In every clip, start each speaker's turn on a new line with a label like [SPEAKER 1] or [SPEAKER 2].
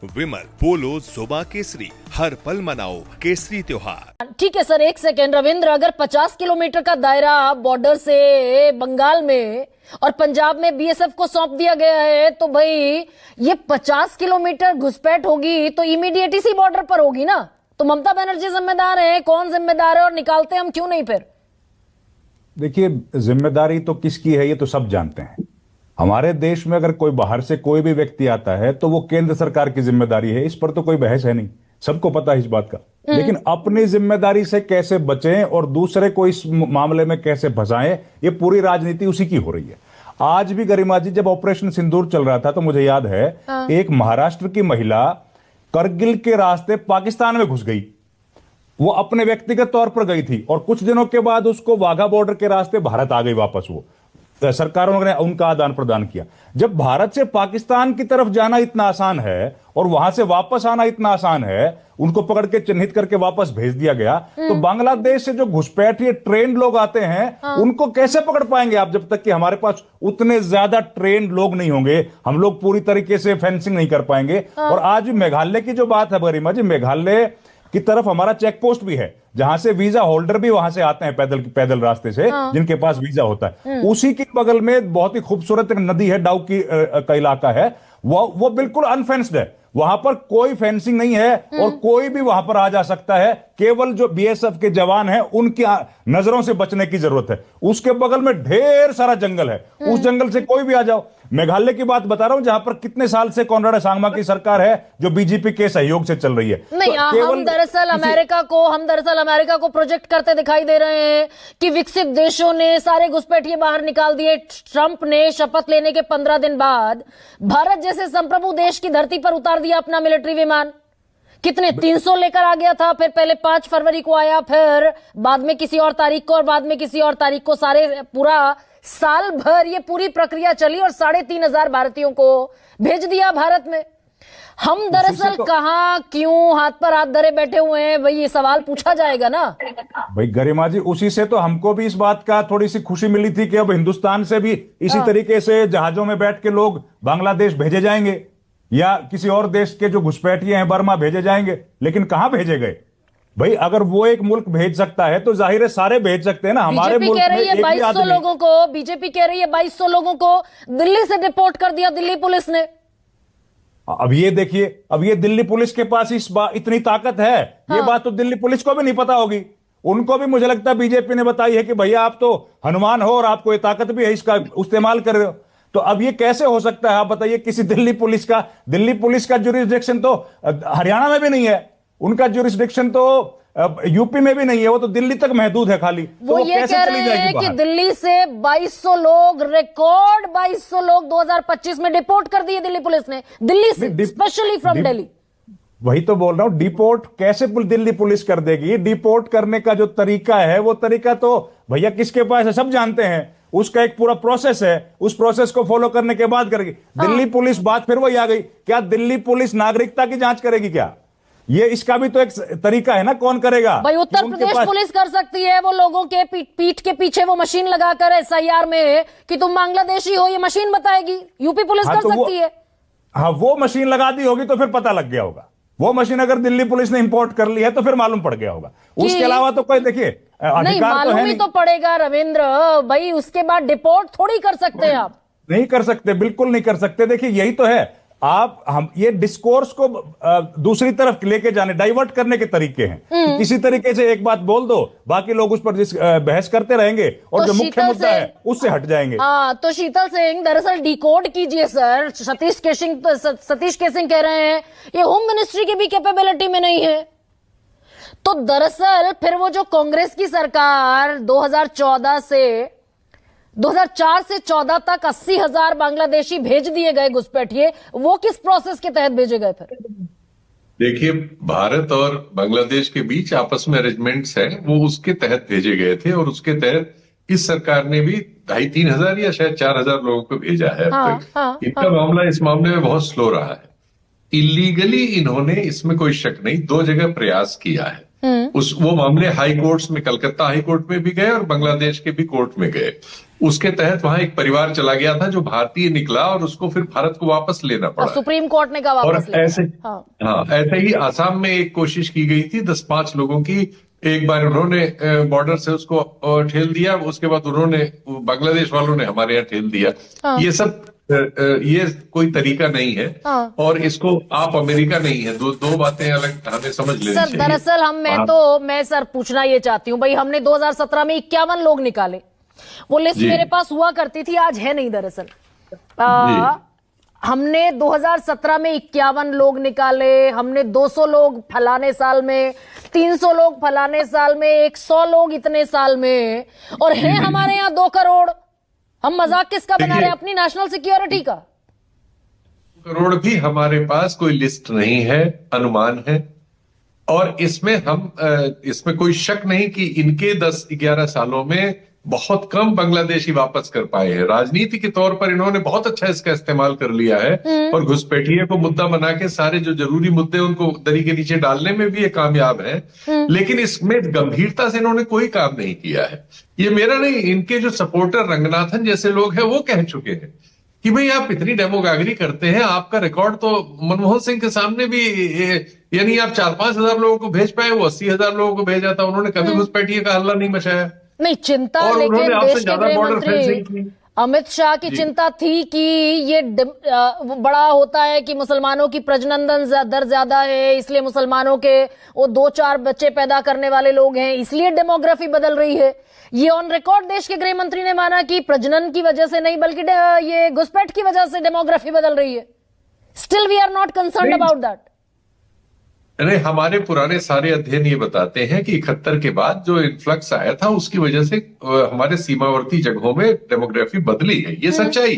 [SPEAKER 1] विमल, पोलो, जोबा केसरी, हर पल मनाओ केसरी त्योहार।
[SPEAKER 2] ठीक है सर, एक सेकेंड रविंद्र, अगर 50 किलोमीटर का दायरा बॉर्डर से बंगाल में और पंजाब में बीएसएफ को सौंप दिया गया है, तो भाई ये 50 किलोमीटर घुसपैठ होगी तो इमीडिएट इसी बॉर्डर पर होगी ना। तो ममता बनर्जी जिम्मेदार है, कौन जिम्मेदार है और निकालते हम क्यों नहीं फिर?
[SPEAKER 3] देखिए, जिम्मेदारी तो किसकी है ये तो सब जानते हैं। हमारे देश में अगर कोई बाहर से कोई भी व्यक्ति आता है तो वो केंद्र सरकार की जिम्मेदारी है, इस पर तो कोई बहस है नहीं, सबको पता है इस बात का। लेकिन अपनी जिम्मेदारी से कैसे बचें और दूसरे को इस मामले में कैसे फंसाएं, ये पूरी राजनीति उसी की हो रही है। आज भी गरिमा जी, जब ऑपरेशन सिंदूर चल रहा था तो मुझे याद है एक महाराष्ट्र की महिला करगिल के रास्ते पाकिस्तान में घुस गई। वो अपने व्यक्तिगत तौर पर गई थी और कुछ दिनों के बाद उसको वाघा बॉर्डर के रास्ते भारत आ गई वापस। वो सरकारों ने उनका आदान प्रदान किया। जब भारत से पाकिस्तान की तरफ जाना इतना आसान है और वहां से वापस आना इतना आसान है, उनको पकड़ के चिन्हित करके वापस भेज दिया गया, तो बांग्लादेश से जो घुसपैठिए ट्रेंड लोग आते हैं उनको कैसे पकड़ पाएंगे आप, जब तक कि हमारे पास उतने ज्यादा ट्रेंड लोग नहीं होंगे, हम लोग पूरी तरीके से फेंसिंग नहीं कर पाएंगे। और आज मेघालय की जो बात है गरिमा जी, मेघालय की तरफ हमारा चेक पोस्ट भी है जहां से वीजा होल्डर भी वहां से आते हैं पैदल रास्ते से, जिनके पास वीजा होता है। उसी के बगल में बहुत ही खूबसूरत एक नदी है, डाउकी का इलाका है, वो बिल्कुल अनफेंस्ड है, वहां पर कोई फेंसिंग नहीं है और कोई भी वहां पर आ जा सकता है। केवल जो बीएसएफ के जवान हैं उनकी नजरों से बचने की जरूरत है। उसके बगल में ढेर सारा जंगल है, उस जंगल से कोई भी आ जाओ। मेघालय की बात बता रहा हूं जहां पर कितने साल से कॉनराड सांगमा की सरकार है जो बीजेपी के सहयोग से चल रही है।
[SPEAKER 2] नहीं, हम दरअसल अमेरिका को प्रोजेक्ट करते दिखाई दे रहे हैं कि विकसित देशों ने सारे घुसपैठिए बाहर निकाल दिए। ट्रंप ने शपथ लेने के 15 दिन बाद भारत जैसे संप्रभु देश की धरती पर उतार दिया अपना मिलिट्री विमान। कितने 300 लेकर आ गया था, फिर पहले 5 फरवरी को आया, फिर बाद में किसी और तारीख को और बाद में किसी और तारीख को। सारे पूरा साल भर ये पूरी प्रक्रिया चली और 3,500 भारतीयों को भेज दिया भारत में। हम दरअसल कहां क्यों हाथ पर हाथ धरे बैठे हुए हैं, भाई ये सवाल पूछा जाएगा ना।
[SPEAKER 3] भाई गरिमा जी, उसी से तो हमको भी इस बात का थोड़ी सी खुशी मिली थी कि अब हिंदुस्तान से भी इसी तरीके से जहाजों में बैठ के लोग बांग्लादेश भेजे जाएंगे या किसी और देश के जो घुसपैठिए हैं बर्मा भेजे जाएंगे। लेकिन कहां भेजे गए भाई? अगर वो एक मुल्क भेज सकता है तो जाहिर है सारे भेज सकते हैं ना। हमारे मुल्क में
[SPEAKER 2] 2200 लोगों को, बीजेपी कह रही है 2200 लोगों को दिल्ली से डिपोर्ट कर दिया दिल्ली पुलिस ने।
[SPEAKER 3] अब ये देखिए, अब ये दिल्ली पुलिस के पास इतनी ताकत है, ये बात तो दिल्ली पुलिस को भी नहीं पता होगी। उनको भी मुझे लगता है बीजेपी ने बताई है कि भैया आप तो हनुमान हो और आपको ये ताकत भी है, इसका इस्तेमाल कर रहे हो। तो अब ये कैसे हो सकता है आप बताइए? किसी दिल्ली पुलिस का ज्यूरिसडिक्शन तो हरियाणा में भी नहीं है, उनका ज्यूरिसडिक्शन तो यूपी में भी नहीं है, वो तो दिल्ली तक महदूद है खाली।
[SPEAKER 2] वो
[SPEAKER 3] तो
[SPEAKER 2] ये कह रहे हैं कि दिल्ली से 2200 लोग, रिकॉर्ड 2200 लोग 2025 में डिपोर्ट कर दिए दिल्ली पुलिस ने, दिल्ली से, स्पेशली फ्रॉम दिल्ली।
[SPEAKER 3] वही तो बोल रहा हूं, डिपोर्ट कैसे दिल्ली पुलिस कर देगी? डिपोर्ट करने का जो तरीका है वो तरीका तो भैया किसके पास है, सब जानते हैं। उसका एक पूरा प्रोसेस है, उस प्रोसेस को फॉलो करने के बाद करेगी दिल्ली पुलिस। बात फिर वही आ गई, क्या दिल्ली पुलिस नागरिकता की जांच करेगी क्या? ये इसका भी तो एक तरीका है ना, कौन करेगा
[SPEAKER 2] भाई? उत्तर प्रदेश पुलिस कर सकती है, वो लोगों के पीठ के पीछे वो मशीन लगाकर एसआईआर में कि तुम बांग्लादेशी हो, ये मशीन बताएगी। यूपी पुलिस कर सकती है।
[SPEAKER 3] हाँ, वो मशीन लगा दी होगी तो फिर पता लग गया होगा। वो मशीन अगर दिल्ली पुलिस ने इंपोर्ट कर ली है तो फिर मालूम पड़ गया होगा। उसके अलावा तो कोई देखिए
[SPEAKER 2] नहीं, मालूम ही तो पड़ेगा रविंद्र भाई, उसके बाद डिपोर्ट थोड़ी कर सकते हैं आप।
[SPEAKER 3] नहीं कर सकते, बिल्कुल नहीं कर सकते। देखिए यही तो है, हम ये डिस्कोर्स को दूसरी तरफ लेके जाने, डाइवर्ट करने के तरीके हैं कि किसी तरीके से एक बात बोल दो, बाकी लोग उस पर बहस करते रहेंगे और जो मुख्य मुद्दा है उससे हट जाएंगे।
[SPEAKER 2] हाँ, तो शीतल सिंह दरअसल डिकोड कीजिए सर। सतीश केसिंग कह रहे हैं ये होम मिनिस्ट्री की भी कैपेबिलिटी में नहीं है। तो दरअसल फिर वो जो कांग्रेस की सरकार 2004 से 14 तक 80,000 बांग्लादेशी भेज दिए गए घुसपैठिए, वो किस प्रोसेस के तहत भेजे गए फिर?
[SPEAKER 4] देखिए, भारत और बांग्लादेश के बीच आपस में अरेंजमेंट्स है, वो उसके तहत भेजे गए थे और उसके तहत इस सरकार ने भी 2,500-3 हजार या शायद 4,000 लोगों को भेजा है। इनका मामला इस मामले में बहुत स्लो रहा है। इलीगली इन्होंने, इसमें कोई शक नहीं, 2 जगह प्रयास किया है। वो मामले हाई कोर्ट्स में, कलकत्ता हाई कोर्ट में भी गए और बांग्लादेश के भी कोर्ट में गए। उसके तहत वहां एक परिवार चला गया था जो भारतीय निकला और उसको फिर भारत को वापस लेना पड़ा।
[SPEAKER 2] सुप्रीम कोर्ट ने कहा वापस
[SPEAKER 4] और ऐसे ऐसे ही आसाम में एक कोशिश की गई थी 10-5 लोगों की। एक बार उन्होंने बॉर्डर से उसको ठेल दिया, उसके बाद उन्होंने, बांग्लादेश वालों ने हमारे यहाँ ठेल दिया। ये सब ये कोई तरीका नहीं है और इसको आप अमेरिका नहीं है, दो बातें अलग हमें समझ लेनी चाहिए।
[SPEAKER 2] सर दरअसल मैं सर पूछना ये चाहती हूँ, भाई हमने 2017 में 51 लोग निकाले, वो लिस्ट मेरे पास हुआ करती थी, आज है नहीं। दरअसल हमने 2017 में 51 लोग निकाले, हमने 200 लोग फलाने साल में, 300 लोग फलाने साल में, 100 लोग इतने साल में, और है हमारे यहाँ 2 करोड़। हम मजाक किसका बना रहे हैं? अपनी नेशनल सिक्योरिटी का।
[SPEAKER 4] करोड़ भी हमारे पास कोई लिस्ट नहीं है, अनुमान है। और इसमें कोई शक नहीं कि इनके 10-11 सालों में बहुत कम बांग्लादेशी वापस कर पाए हैं। राजनीति के तौर पर इन्होंने बहुत अच्छा इसका इस्तेमाल कर लिया है और घुसपैठिए को मुद्दा बना के सारे जो जरूरी मुद्दे उनको दरी के नीचे डालने में भी ये कामयाब है। लेकिन इसमें गंभीरता से इन्होंने कोई काम नहीं किया है। ये मेरा नहीं, इनके जो सपोर्टर रंगनाथन जैसे लोग हैं वो कह चुके हैं कि भाई आप इतनी डेमोगागरी करते हैं, आपका रिकॉर्ड तो मनमोहन सिंह के सामने भी, यानी आप 4-5 हजार लोगों को भेज पाए, वो 80,000 लोगों को भेजा था। उन्होंने कभी घुसपैठिए का हल्ला नहीं मचाया।
[SPEAKER 2] नहीं चिंता, लेकिन देश के गृह मंत्री अमित शाह की चिंता थी कि ये बड़ा होता है कि मुसलमानों की प्रजनन दर ज्यादा है, इसलिए मुसलमानों के वो 2-4 बच्चे पैदा करने वाले लोग हैं, इसलिए डेमोग्राफी बदल रही है। ये ऑन रिकॉर्ड देश के गृह मंत्री ने माना कि प्रजनन की वजह से नहीं, बल्कि ये घुसपैठ की वजह से डेमोग्राफी बदल रही है। Still we are not concerned about that.
[SPEAKER 4] नहीं, हमारे पुराने सारे अध्ययन ये बताते हैं कि 71 के बाद जो इन्फ्लक्स आया था उसकी वजह से हमारे सीमावर्ती जगहों में डेमोग्राफी बदली है। ये सच्चाई,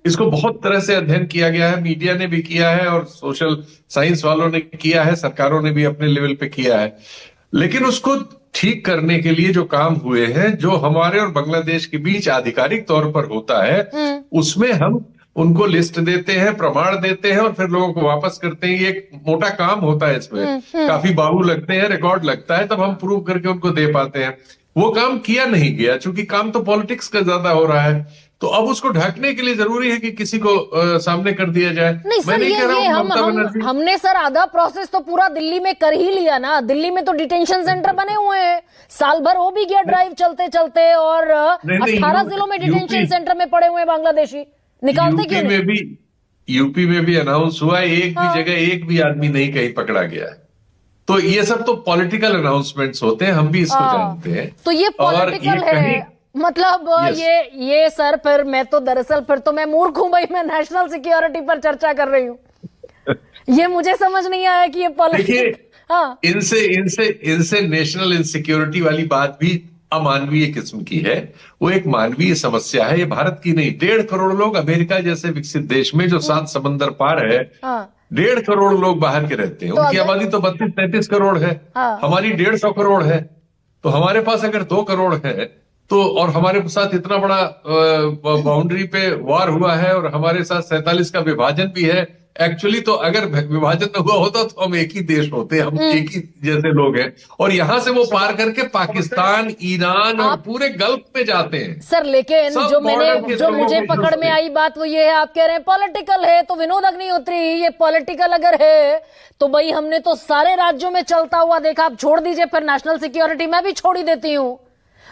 [SPEAKER 4] इसको बहुत तरह से अध्ययन किया गया है, मीडिया ने भी किया है और सोशल साइंस वालों ने किया है, सरकारों ने भी अपने लेवल पे किया है। लेकिन उसको ठीक करने के लिए जो काम हुए हैं, जो हमारे और बांग्लादेश के बीच आधिकारिक तौर पर होता है, उसमें हम उनको लिस्ट देते हैं, प्रमाण देते हैं और फिर लोगों को वापस करते हैं। ये एक मोटा काम होता है, इसमें काफी बाहु लगते हैं, रिकॉर्ड लगता है, तब हम प्रूव करके उनको दे पाते हैं। वो काम किया नहीं गया, चूंकि काम तो पॉलिटिक्स का ज्यादा हो रहा है, तो अब उसको ढकने के लिए जरूरी है कि किसी को सामने कर दिया जाए।
[SPEAKER 2] नहीं सर, हमने सर आधा प्रोसेस तो पूरा दिल्ली में कर ही लिया ना। दिल्ली में तो डिटेंशन सेंटर बने हुए हैं, साल भर हो भी गया ड्राइव चलते चलते, और 18 जिलों में डिटेंशन सेंटर में पड़े हुए हैं बांग्लादेशी। निकालते क्यों नहीं?
[SPEAKER 4] यूपी में भी अनाउंस हुआ है, एक भी जगह एक भी आदमी नहीं कहीं पकड़ा गया है। तो ये सब तो पॉलिटिकल अनाउंसमेंट्स होते हैं, हम भी इसको जानते हैं।
[SPEAKER 2] तो ये पॉलिटिकल है, मतलब ये सर, फिर मैं तो दरअसल फिर तो मैं मूर्ख हूं भाई, मैं नेशनल सिक्योरिटी पर चर्चा कर रही हूँ। ये मुझे समझ नहीं आया कि ये पॉलिटिक्स,
[SPEAKER 4] इनसे नेशनल इनसिक्योरिटी वाली बात भी अमानवीय किस्म की है। वो एक मानवीय समस्या है, ये भारत की नहीं। 1.5 करोड़ लोग अमेरिका जैसे विकसित देश में जो 7 समंदर पार है, 1.5 करोड़ लोग बाहर के रहते हैं। उनकी आबादी तो 32-33 करोड़ है, हमारी 150 करोड़ है। तो हमारे पास अगर 2 करोड़ है तो, और हमारे साथ इतना बड़ा बाउंड्री पे वार हुआ है और हमारे साथ 47 का विभाजन भी है। एक्चुअली तो अगर विभाजन न हुआ होता तो हम एक ही देश होते, हम एक ही जैसे लोग हैं। और यहां से वो पार करके पाकिस्तान, ईरान और पूरे गल्फ में जाते हैं
[SPEAKER 2] सर। लेकिन जो मुझे पकड़ में आई बात वो ये है, आप कह रहे हैं पॉलिटिकल है, तो विनोद अग्निहोत्री, ये पॉलिटिकल अगर है तो भाई हमने तो सारे राज्यों में चलता हुआ देखा। आप छोड़ दीजिए फिर नेशनल सिक्योरिटी, मैं भी छोड़ ही देती हूँ,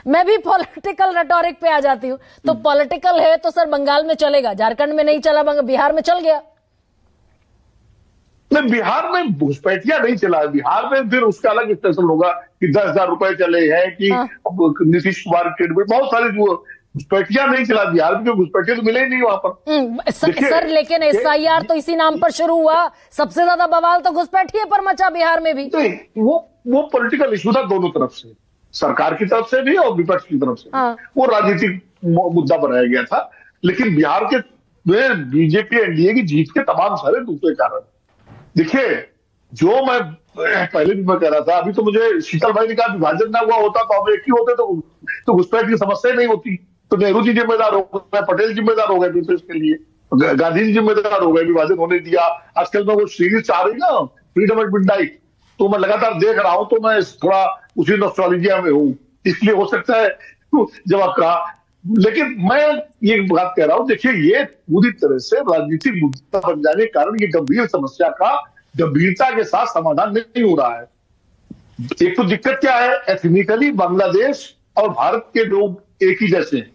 [SPEAKER 2] मैं भी पॉलिटिकल रेटोरिक पे आ जाती हूँ। तो पॉलिटिकल है तो सर बंगाल में चलेगा, झारखंड में नहीं चला, बिहार में चल गया।
[SPEAKER 5] नहीं, बिहार में घुसपैठिया नहीं चला। बिहार में फिर उसका अलग स्टेशन होगा कि 10,000 रुपए चले हैं कि नीतीश कुमार के बहुत सारे जो घुसपैठिया नहीं चला बिहार में, घुसपैठिया तो मिले ही नहीं वहां पर।
[SPEAKER 2] सर लेकिन SIR तो इसी नाम पर शुरू हुआ, सबसे ज्यादा बवाल तो घुसपैठिए पर मचा बिहार में भी।
[SPEAKER 5] नहीं, वो पॉलिटिकल इशू था दोनों तरफ से, सरकार की तरफ से भी और विपक्ष की तरफ से। वो राजनीतिक मुद्दा बनाया गया था। लेकिन बिहार के बीजेपी एनडीए की जीत के तमाम सारे दूसरे कारण देखिए, जो मैं पहले भी मैं कह रहा था, अभी तो मुझे शीतल भाई ने कहा विभाजन ना हुआ होता तो हम एक ही होते तो घुसपैठ की समस्या नहीं होती। तो नेहरू जी जिम्मेदार हो गए, पटेल जिम्मेदार हो गए इसके लिए, गांधी जी जिम्मेदार हो गए, विभाजन होने दिया। आजकल में वो सीरीज आ रही ना, फ्रीडम एट मिडनाइट, तो मैं लगातार देख रहा हूं, तो मैं थोड़ा उसी नॉस्टैल्जिया में हूं, इसलिए हो सकता है जवाब कहा। लेकिन मैं ये बात कह रहा हूं, देखिए ये पूरी तरह से राजनीतिक मुद्दा बन जाने के कारण ये गंभीर समस्या का गंभीरता के साथ समाधान नहीं हो रहा है। एक तो दिक्कत क्या है, एथनिकली बांग्लादेश और भारत के लोग एक ही जैसे हैं,